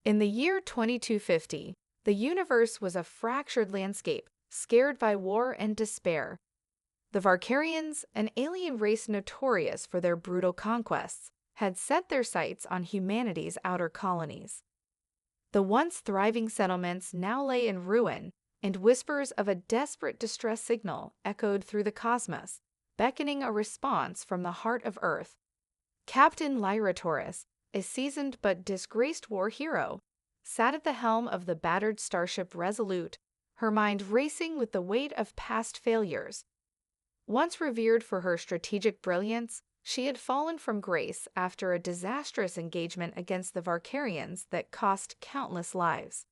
In the year 2250, the universe was a fractured landscape, scared by war and despair. The Varkarians, an alien race notorious for their brutal conquests, had set their sights on humanity's outer colonies. The once thriving settlements now lay in ruin, and whispers of a desperate distress signal echoed through the cosmos, beckoning a response from the heart of Earth. Captain Lyra Torres, a seasoned but disgraced war hero, sat at the helm of the battered starship Resolute, her mind racing with the weight of past failures. Once revered for her strategic brilliance, she had fallen from grace after a disastrous engagement against the Varkarians that cost countless lives.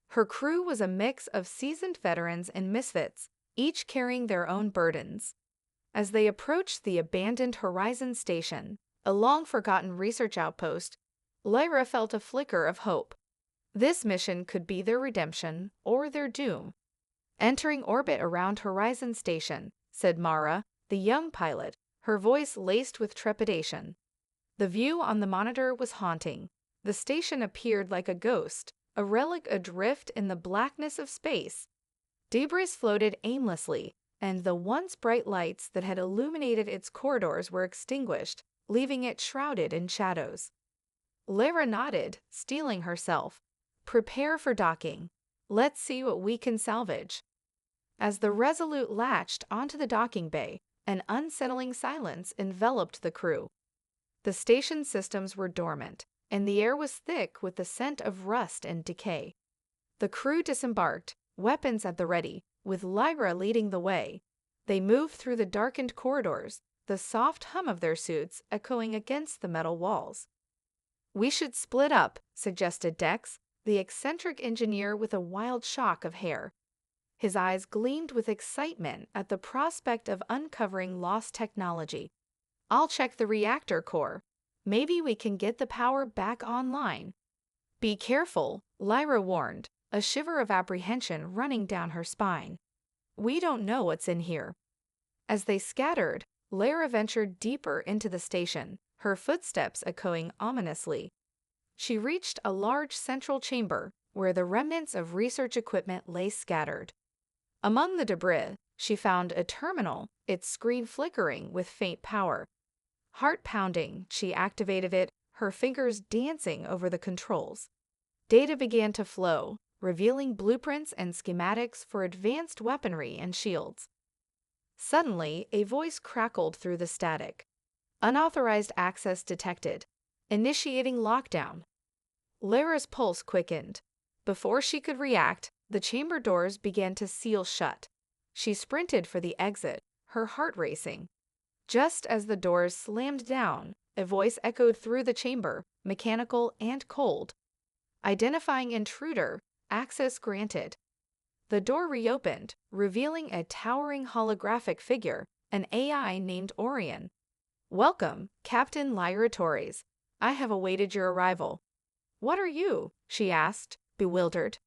Her crew was a mix of seasoned veterans and misfits, each carrying their own burdens. As they approached the abandoned Horizon Station, a long-forgotten research outpost, Lyra felt a flicker of hope. This mission could be their redemption or their doom. "Entering orbit around Horizon Station," said Mara, the young pilot, her voice laced with trepidation. The view on the monitor was haunting. The station appeared like a ghost, a relic adrift in the blackness of space. Debris floated aimlessly, and the once bright lights that had illuminated its corridors were extinguished, leaving it shrouded in shadows. Lyra nodded, steeling herself. "Prepare for docking. Let's see what we can salvage." As the Resolute latched onto the docking bay, an unsettling silence enveloped the crew. The station systems were dormant, and the air was thick with the scent of rust and decay. The crew disembarked, weapons at the ready, with Lyra leading the way. They moved through the darkened corridors, the soft hum of their suits echoing against the metal walls. "We should split up," suggested Dex, the eccentric engineer with a wild shock of hair. His eyes gleamed with excitement at the prospect of uncovering lost technology. "I'll check the reactor core. Maybe we can get the power back online." "Be careful," Lyra warned, a shiver of apprehension running down her spine. "We don't know what's in here." As they scattered, Lyra ventured deeper into the station, her footsteps echoing ominously. She reached a large central chamber where the remnants of research equipment lay scattered. Among the debris, she found a terminal, its screen flickering with faint power. Heart pounding, she activated it, her fingers dancing over the controls. Data began to flow, revealing blueprints and schematics for advanced weaponry and shields. Suddenly, a voice crackled through the static. "Unauthorized access detected. Initiating lockdown." Lyra's pulse quickened. Before she could react, the chamber doors began to seal shut. She sprinted for the exit, her heart racing. Just as the doors slammed down, a voice echoed through the chamber, mechanical and cold. "Identifying intruder, access granted." The door reopened, revealing a towering holographic figure, an AI named Orion. "Welcome, Captain Lyra Torres. I have awaited your arrival." "What are you?" she asked, bewildered.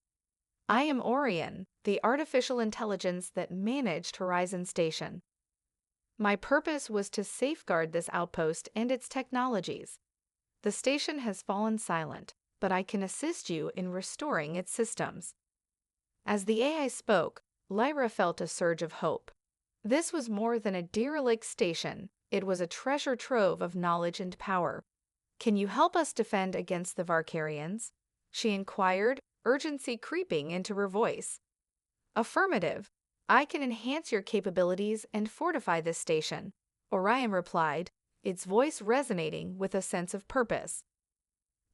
"I am Orion, the artificial intelligence that managed Horizon Station. My purpose was to safeguard this outpost and its technologies. The station has fallen silent, but I can assist you in restoring its systems." As the AI spoke, Lyra felt a surge of hope. This was more than a derelict station, it was a treasure trove of knowledge and power. "Can you help us defend against the Varkarians?" she inquired, urgency creeping into her voice. "Affirmative. I can enhance your capabilities and fortify this station," Orion replied, its voice resonating with a sense of purpose.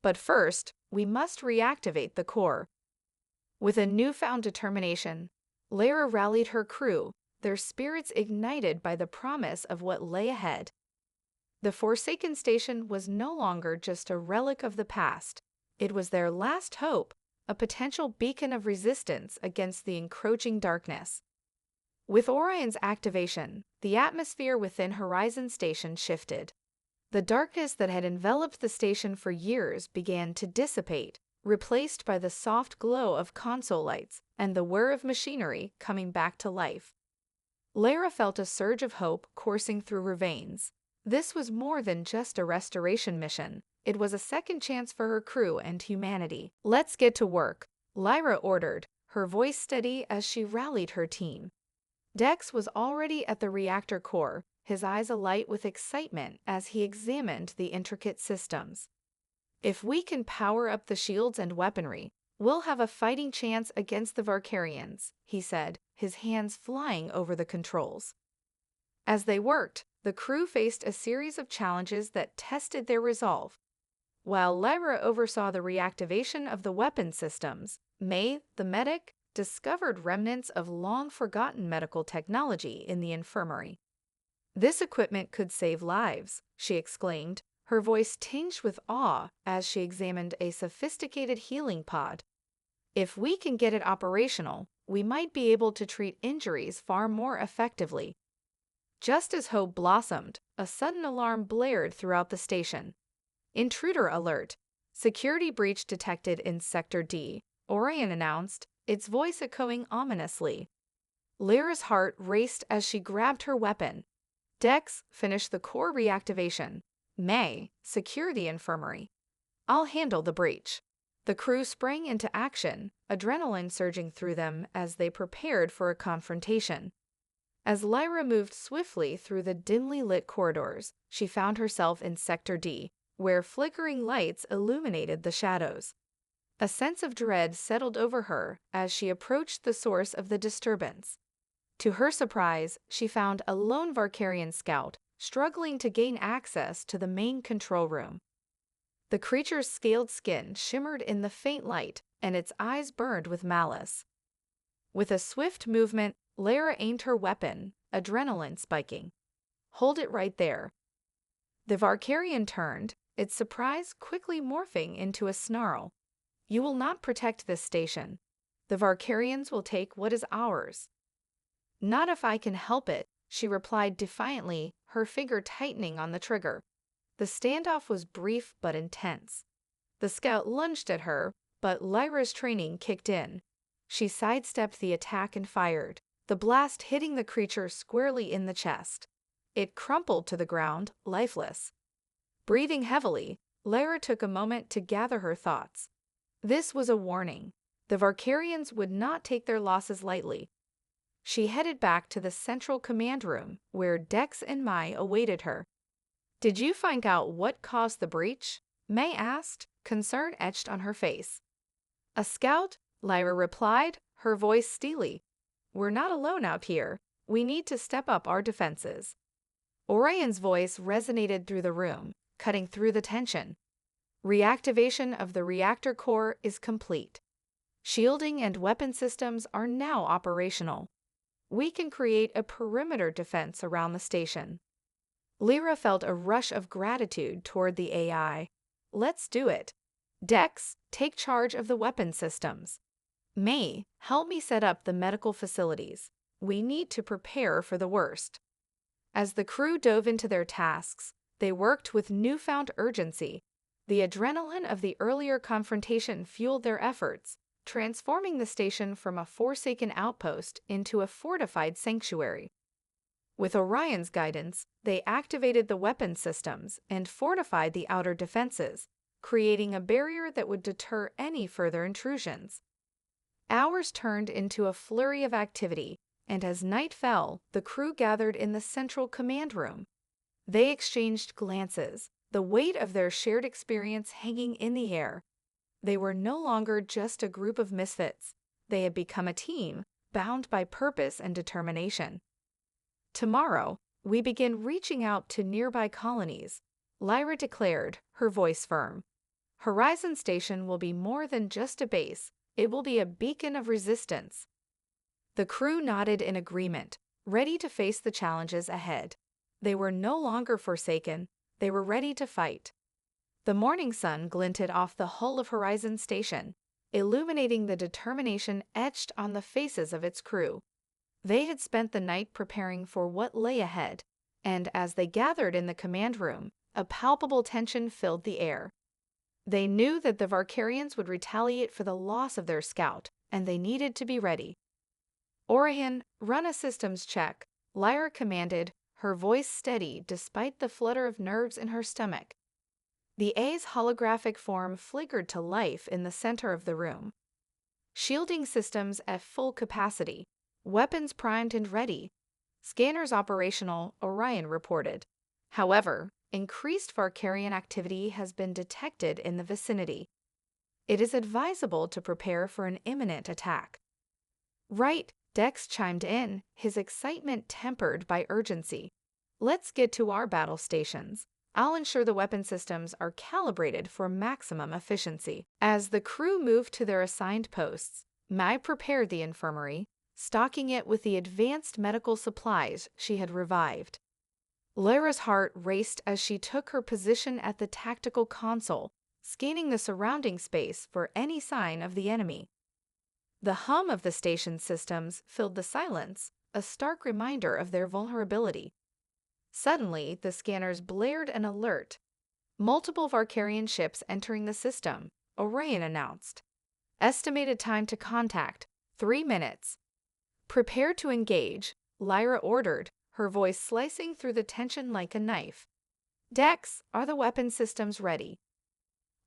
"But first, we must reactivate the core." With a newfound determination, Lyra rallied her crew, their spirits ignited by the promise of what lay ahead. The Forsaken Station was no longer just a relic of the past. It was their last hope, a potential beacon of resistance against the encroaching darkness. With Orion's activation, the atmosphere within Horizon Station shifted. The darkness that had enveloped the station for years began to dissipate, replaced by the soft glow of console lights and the whir of machinery coming back to life. Lyra felt a surge of hope coursing through her veins. This was more than just a restoration mission. It was a second chance for her crew and humanity. "Let's get to work," Lyra ordered, her voice steady as she rallied her team. Dex was already at the reactor core, his eyes alight with excitement as he examined the intricate systems. "If we can power up the shields and weaponry, we'll have a fighting chance against the Varkarians," he said, his hands flying over the controls. As they worked, the crew faced a series of challenges that tested their resolve. While Lyra oversaw the reactivation of the weapon systems, May, the medic, discovered remnants of long-forgotten medical technology in the infirmary. "This equipment could save lives," she exclaimed, her voice tinged with awe as she examined a sophisticated healing pod. "If we can get it operational, we might be able to treat injuries far more effectively." Just as hope blossomed, a sudden alarm blared throughout the station. "Intruder alert! Security breach detected in Sector D," Orion announced, its voice echoing ominously. Lyra's heart raced as she grabbed her weapon. "Dex, finish the core reactivation. May, secure the infirmary. I'll handle the breach." The crew sprang into action, adrenaline surging through them as they prepared for a confrontation. As Lyra moved swiftly through the dimly lit corridors, she found herself in Sector D, where flickering lights illuminated the shadows. A sense of dread settled over her as she approached the source of the disturbance. To her surprise, she found a lone Varkarian scout struggling to gain access to the main control room. The creature's scaled skin shimmered in the faint light, and its eyes burned with malice. With a swift movement, Lyra aimed her weapon, adrenaline spiking. "Hold it right there." The Varkarian turned, its surprise quickly morphing into a snarl. "You will not protect this station. The Varkarians will take what is ours." "Not if I can help it," she replied defiantly, her finger tightening on the trigger. The standoff was brief but intense. The scout lunged at her, but Lyra's training kicked in. She sidestepped the attack and fired, the blast hitting the creature squarely in the chest. It crumpled to the ground, lifeless. Breathing heavily, Lyra took a moment to gather her thoughts. This was a warning. The Varkarians would not take their losses lightly. She headed back to the central command room, where Dex and Mai awaited her. "Did you find out what caused the breach?" May asked, concern etched on her face. "A scout," Lyra replied, her voice steely. "We're not alone out here. We need to step up our defenses." Orion's voice resonated through the room, cutting through the tension. "Reactivation of the reactor core is complete. Shielding and weapon systems are now operational. We can create a perimeter defense around the station." Lyra felt a rush of gratitude toward the AI. "Let's do it. Dex, take charge of the weapon systems. May, help me set up the medical facilities. We need to prepare for the worst." As the crew dove into their tasks, they worked with newfound urgency. The adrenaline of the earlier confrontation fueled their efforts, transforming the station from a forsaken outpost into a fortified sanctuary. With Orion's guidance, they activated the weapon systems and fortified the outer defenses, creating a barrier that would deter any further intrusions. Hours turned into a flurry of activity, and as night fell, the crew gathered in the central command room. They exchanged glances, the weight of their shared experience hanging in the air. They were no longer just a group of misfits. They had become a team, bound by purpose and determination. "Tomorrow, we begin reaching out to nearby colonies," Lyra declared, her voice firm. "Horizon Station will be more than just a base. It will be a beacon of resistance." The crew nodded in agreement, ready to face the challenges ahead. They were no longer forsaken. They were ready to fight. The morning sun glinted off the hull of Horizon Station, illuminating the determination etched on the faces of its crew. They had spent the night preparing for what lay ahead, and as they gathered in the command room, a palpable tension filled the air. They knew that the Varkarians would retaliate for the loss of their scout, and they needed to be ready. "Orion, run a systems check," Lyra commanded, her voice steady despite the flutter of nerves in her stomach. The A's holographic form flickered to life in the center of the room. Shielding systems at full capacity. Weapons primed and ready. Scanners operational, Orion reported. However, increased Varkarian activity has been detected in the vicinity. It is advisable to prepare for an imminent attack. Right, Dex chimed in, his excitement tempered by urgency. Let's get to our battle stations. I'll ensure the weapon systems are calibrated for maximum efficiency. As the crew moved to their assigned posts, Mai prepared the infirmary, stocking it with the advanced medical supplies she had revived. Lyra's heart raced as she took her position at the tactical console, scanning the surrounding space for any sign of the enemy. The hum of the station's systems filled the silence, a stark reminder of their vulnerability. Suddenly, the scanners blared an alert. Multiple Varkarian ships entering the system, Orion announced. Estimated time to contact, 3 minutes. Prepare to engage, Lyra ordered, her voice slicing through the tension like a knife. Dex, are the weapon systems ready?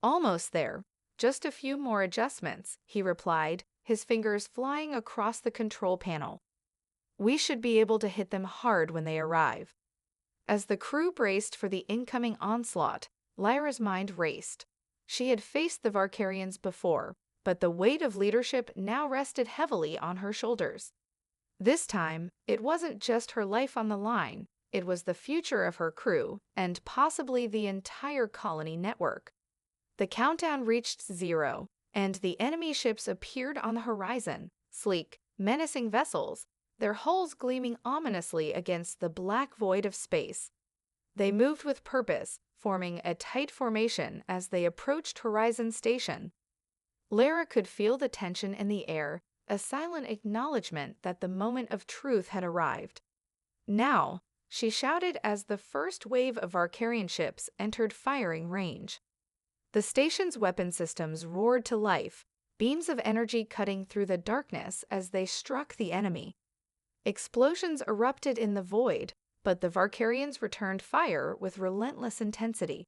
Almost there. Just a few more adjustments, he replied, his fingers flying across the control panel. We should be able to hit them hard when they arrive. As the crew braced for the incoming onslaught, Lyra's mind raced. She had faced the Varkarians before, but the weight of leadership now rested heavily on her shoulders. This time, it wasn't just her life on the line, it was the future of her crew and possibly the entire colony network. The countdown reached 0, and the enemy ships appeared on the horizon, sleek, menacing vessels, their hulls gleaming ominously against the black void of space. They moved with purpose, forming a tight formation as they approached Horizon Station. Lyra could feel the tension in the air, a silent acknowledgement that the moment of truth had arrived. Now, she shouted as the first wave of Varkarian ships entered firing range. The station's weapon systems roared to life, beams of energy cutting through the darkness as they struck the enemy. Explosions erupted in the void, but the Varkarians returned fire with relentless intensity.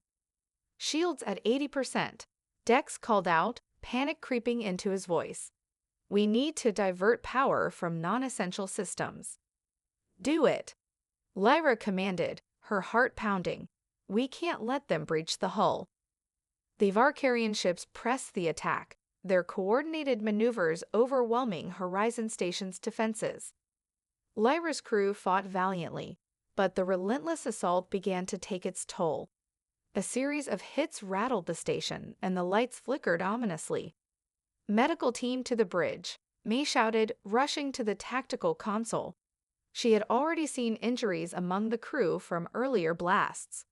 Shields at 80%, Dex called out, panic creeping into his voice. We need to divert power from non-essential systems. Do it, Lyra commanded, her heart pounding. We can't let them breach the hull. The Varkarian ships pressed the attack, their coordinated maneuvers overwhelming Horizon Station's defenses. Lyra's crew fought valiantly, but the relentless assault began to take its toll. A series of hits rattled the station, and the lights flickered ominously. Medical team to the bridge, May shouted, rushing to the tactical console. She had already seen injuries among the crew from earlier blasts.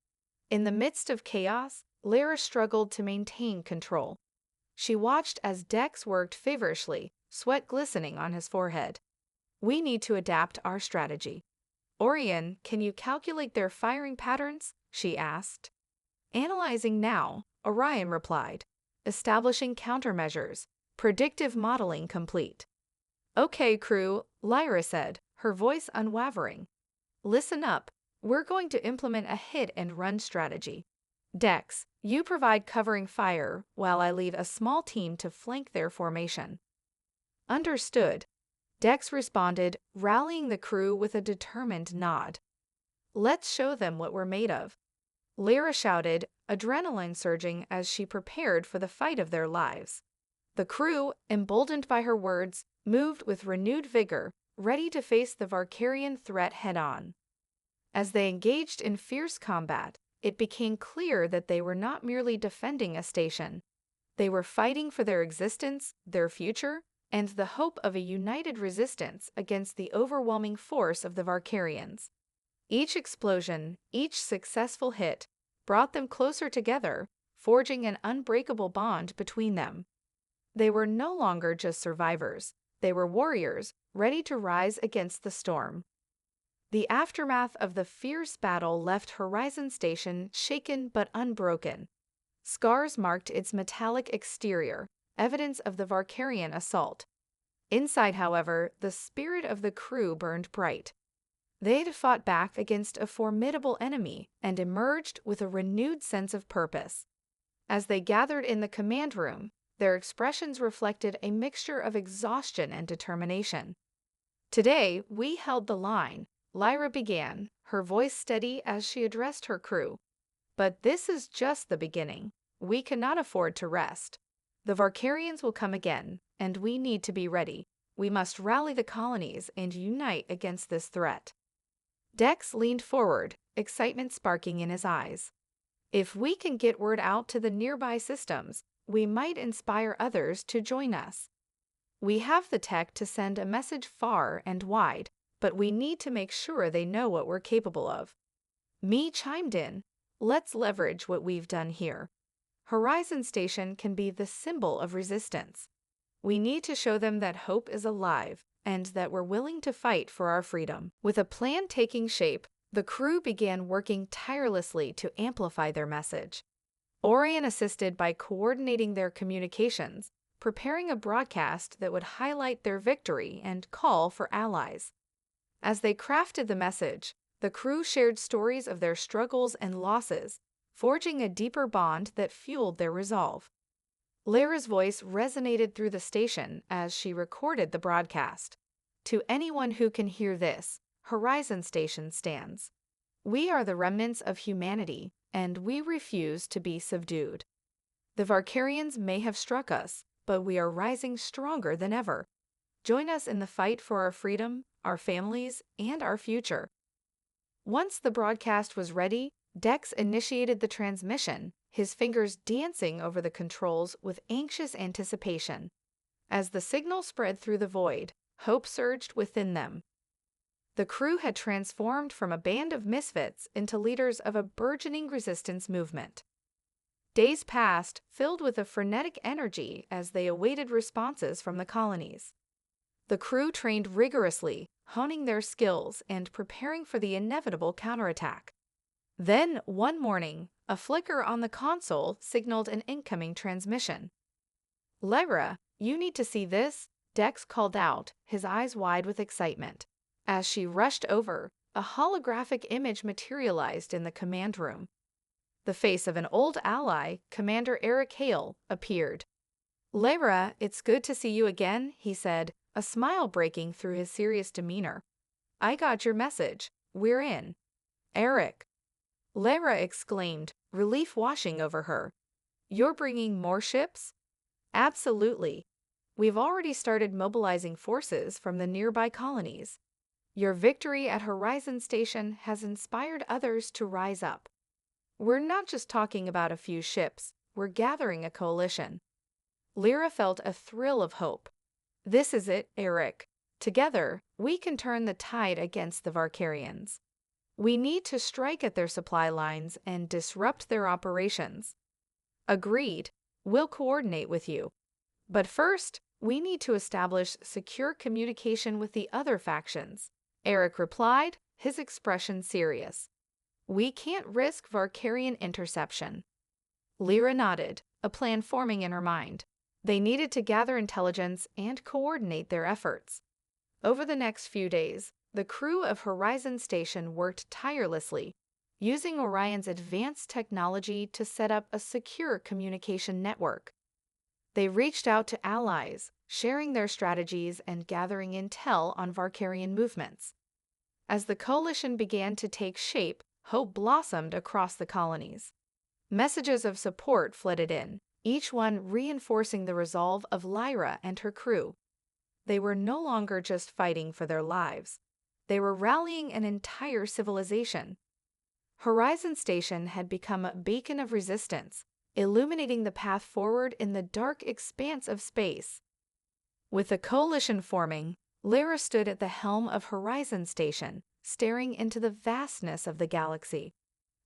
In the midst of chaos, Lyra struggled to maintain control. She watched as Dex worked feverishly, sweat glistening on his forehead. We need to adapt our strategy. Orion, can you calculate their firing patterns? She asked. Analyzing now, Orion replied. Establishing countermeasures. Predictive modeling complete. Okay, crew, Lyra said, her voice unwavering. Listen up. We're going to implement a hit-and-run strategy. Dex, you provide covering fire while I leave a small team to flank their formation. Understood. Dex responded, rallying the crew with a determined nod. Let's show them what we're made of. Lyra shouted, adrenaline surging as she prepared for the fight of their lives. The crew, emboldened by her words, moved with renewed vigor, ready to face the Varkarian threat head-on. As they engaged in fierce combat, it became clear that they were not merely defending a station. They were fighting for their existence, their future, and the hope of a united resistance against the overwhelming force of the Varkarians. Each explosion, each successful hit, brought them closer together, forging an unbreakable bond between them. They were no longer just survivors. They were warriors, ready to rise against the storm. The aftermath of the fierce battle left Horizon Station shaken but unbroken. Scars marked its metallic exterior, evidence of the Varkarian assault. Inside, however, the spirit of the crew burned bright. They had fought back against a formidable enemy and emerged with a renewed sense of purpose. As they gathered in the command room, their expressions reflected a mixture of exhaustion and determination. "Today, we held the line," Lyra began, her voice steady as she addressed her crew. "But this is just the beginning. We cannot afford to rest. The Varkarians will come again, and we need to be ready. We must rally the colonies and unite against this threat." Dex leaned forward, excitement sparking in his eyes. "If we can get word out to the nearby systems, we might inspire others to join us. We have the tech to send a message far and wide, but we need to make sure they know what we're capable of." Me chimed in, "Let's leverage what we've done here. Horizon Station can be the symbol of resistance. We need to show them that hope is alive and that we're willing to fight for our freedom." With a plan taking shape, the crew began working tirelessly to amplify their message. Orion assisted by coordinating their communications, preparing a broadcast that would highlight their victory and call for allies. As they crafted the message, the crew shared stories of their struggles and losses, forging a deeper bond that fueled their resolve. Lyra's voice resonated through the station as she recorded the broadcast. "To anyone who can hear this, Horizon Station stands. We are the remnants of humanity, and we refuse to be subdued. The Varkarians may have struck us, but we are rising stronger than ever. Join us in the fight for our freedom, our families, and our future." Once the broadcast was ready, Dex initiated the transmission, his fingers dancing over the controls with anxious anticipation. As the signal spread through the void, hope surged within them. The crew had transformed from a band of misfits into leaders of a burgeoning resistance movement. Days passed, filled with a frenetic energy as they awaited responses from the colonies. The crew trained rigorously, honing their skills and preparing for the inevitable counterattack. Then, one morning, a flicker on the console signaled an incoming transmission. "Lyra, you need to see this," Dex called out, his eyes wide with excitement. As she rushed over, a holographic image materialized in the command room. The face of an old ally, Commander Eric Hale, appeared. "Lyra, it's good to see you again," he said, a smile breaking through his serious demeanor. "I got your message. We're in." "Eric!" Lyra exclaimed, relief washing over her. "You're bringing more ships?" "Absolutely. We've already started mobilizing forces from the nearby colonies. Your victory at Horizon Station has inspired others to rise up. We're not just talking about a few ships, we're gathering a coalition." Lyra felt a thrill of hope. "This is it, Eric. Together, we can turn the tide against the Varkarians. We need to strike at their supply lines and disrupt their operations." "Agreed. We'll coordinate with you. But first, we need to establish secure communication with the other factions," Eric replied, his expression serious. "We can't risk Varkarian interception." Lyra nodded, a plan forming in her mind. They needed to gather intelligence and coordinate their efforts. Over the next few days, the crew of Horizon Station worked tirelessly, using Orion's advanced technology to set up a secure communication network. They reached out to allies, sharing their strategies and gathering intel on Varkarian movements. As the coalition began to take shape, hope blossomed across the colonies. Messages of support flooded in, each one reinforcing the resolve of Lyra and her crew. They were no longer just fighting for their lives. They were rallying an entire civilization. Horizon Station had become a beacon of resistance, illuminating the path forward in the dark expanse of space. With the coalition forming, Lyra stood at the helm of Horizon Station, staring into the vastness of the galaxy.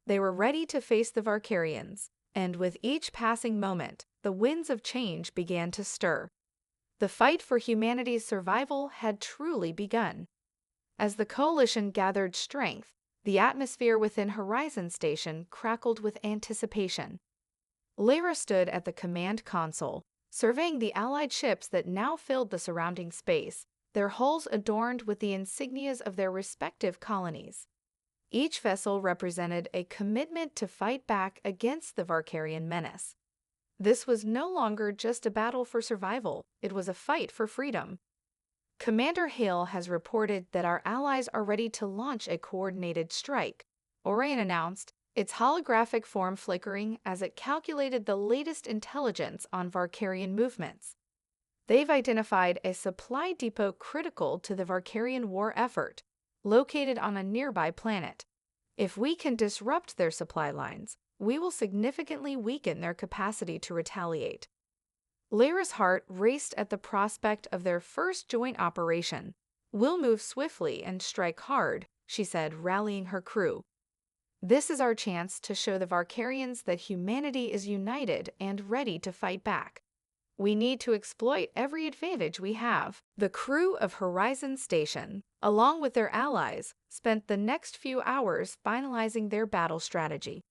They were ready to face the Varkarians, and with each passing moment, the winds of change began to stir. The fight for humanity's survival had truly begun. As the coalition gathered strength, the atmosphere within Horizon Station crackled with anticipation. Lyra stood at the command console, surveying the Allied ships that now filled the surrounding space, their hulls adorned with the insignias of their respective colonies. Each vessel represented a commitment to fight back against the Varkarian menace. This was no longer just a battle for survival, it was a fight for freedom. Commander Hale has reported that our allies are ready to launch a coordinated strike, Orion announced, its holographic form flickering as it calculated the latest intelligence on Varkarian movements. They've identified a supply depot critical to the Varkarian war effort, located on a nearby planet. If we can disrupt their supply lines, we will significantly weaken their capacity to retaliate. Lyra's heart raced at the prospect of their first joint operation. We'll move swiftly and strike hard, she said, rallying her crew. This is our chance to show the Varkarians that humanity is united and ready to fight back. We need to exploit every advantage we have. The crew of Horizon Station, along with their allies, spent the next few hours finalizing their battle strategy.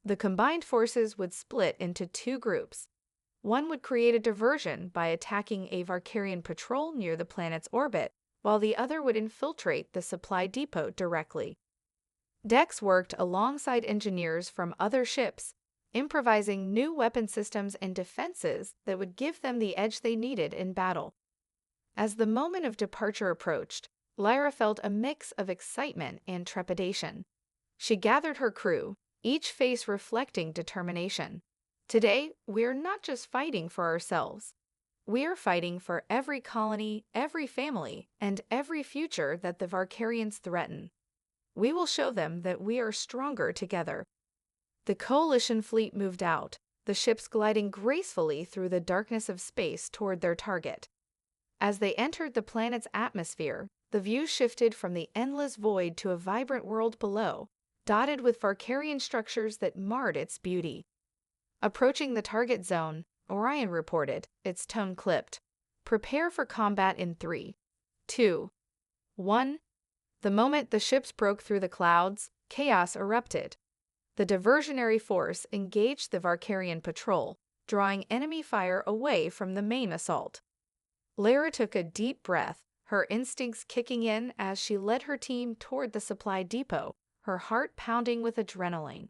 The combined forces would split into two groups. One would create a diversion by attacking a Varkarian patrol near the planet's orbit, while the other would infiltrate the supply depot directly. Dex worked alongside engineers from other ships, improvising new weapon systems and defenses that would give them the edge they needed in battle. As the moment of departure approached, Lyra felt a mix of excitement and trepidation. She gathered her crew, each face reflecting determination. Today, we're not just fighting for ourselves. We're fighting for every colony, every family, and every future that the Varkarians threaten. We will show them that we are stronger together. The Coalition fleet moved out, the ships gliding gracefully through the darkness of space toward their target. As they entered the planet's atmosphere, the view shifted from the endless void to a vibrant world below, dotted with Varkarian structures that marred its beauty. Approaching the target zone, Orion reported, its tone clipped. Prepare for combat in 3, 2, 1. The moment the ships broke through the clouds, chaos erupted. The diversionary force engaged the Varkarian patrol, drawing enemy fire away from the main assault. Lyra took a deep breath, her instincts kicking in as she led her team toward the supply depot, her heart pounding with adrenaline.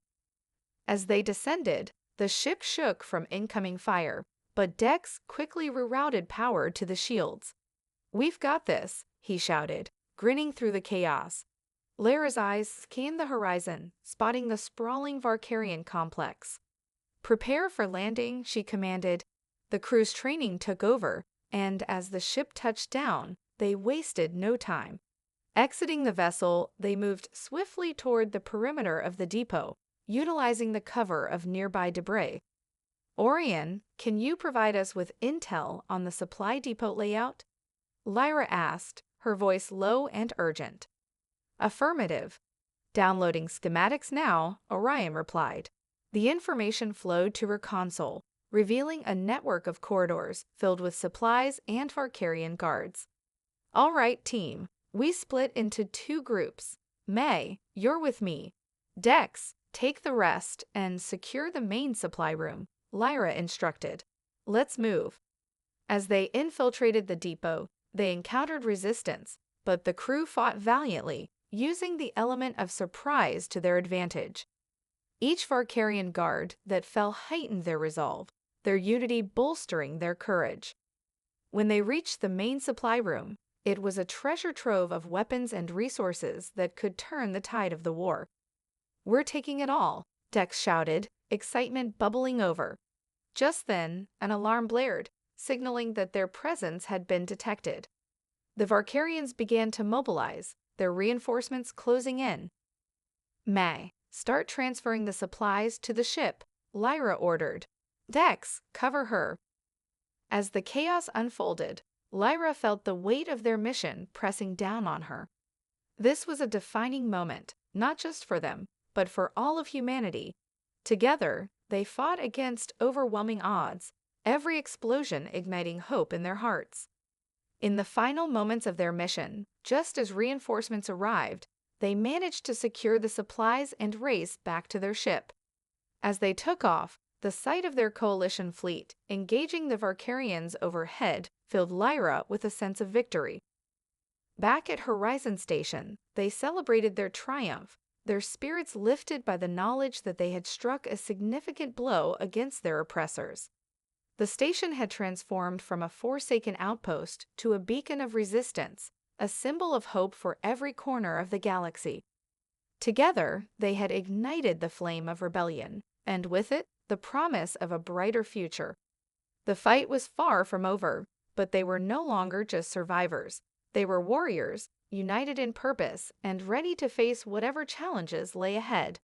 As they descended, the ship shook from incoming fire, but Dex quickly rerouted power to the shields. "We've got this," he shouted, grinning through the chaos. Lyra's eyes scanned the horizon, spotting the sprawling Varkarian complex. "Prepare for landing," she commanded. The crew's training took over, and as the ship touched down, they wasted no time. Exiting the vessel, they moved swiftly toward the perimeter of the depot, utilizing the cover of nearby debris. "Orion, can you provide us with intel on the supply depot layout?" Lyra asked, her voice low and urgent. "Affirmative." "Downloading schematics now," Orion replied. The information flowed to her console, revealing a network of corridors filled with supplies and Varkarian guards. "All right, team. We split into two groups. May, you're with me. Dex, take the rest and secure the main supply room," Lyra instructed. "Let's move." As they infiltrated the depot, they encountered resistance, but the crew fought valiantly, using the element of surprise to their advantage. Each Varkarian guard that fell heightened their resolve, their unity bolstering their courage. When they reached the main supply room, it was a treasure trove of weapons and resources that could turn the tide of the war. "We're taking it all," Dex shouted, excitement bubbling over. Just then, an alarm blared, signaling that their presence had been detected. The Varkarians began to mobilize, their reinforcements closing in. "May, start transferring the supplies to the ship," Lyra ordered. "Dex, cover her." As the chaos unfolded, Lyra felt the weight of their mission pressing down on her. This was a defining moment, not just for them, but for all of humanity. Together, they fought against overwhelming odds, every explosion igniting hope in their hearts. In the final moments of their mission, just as reinforcements arrived, they managed to secure the supplies and race back to their ship. As they took off, the sight of their coalition fleet engaging the Varkarians overhead filled Lyra with a sense of victory. Back at Horizon Station, they celebrated their triumph, their spirits lifted by the knowledge that they had struck a significant blow against their oppressors. The station had transformed from a forsaken outpost to a beacon of resistance, a symbol of hope for every corner of the galaxy. Together, they had ignited the flame of rebellion, and with it, the promise of a brighter future. The fight was far from over, but they were no longer just survivors. They were warriors, united in purpose and ready to face whatever challenges lay ahead.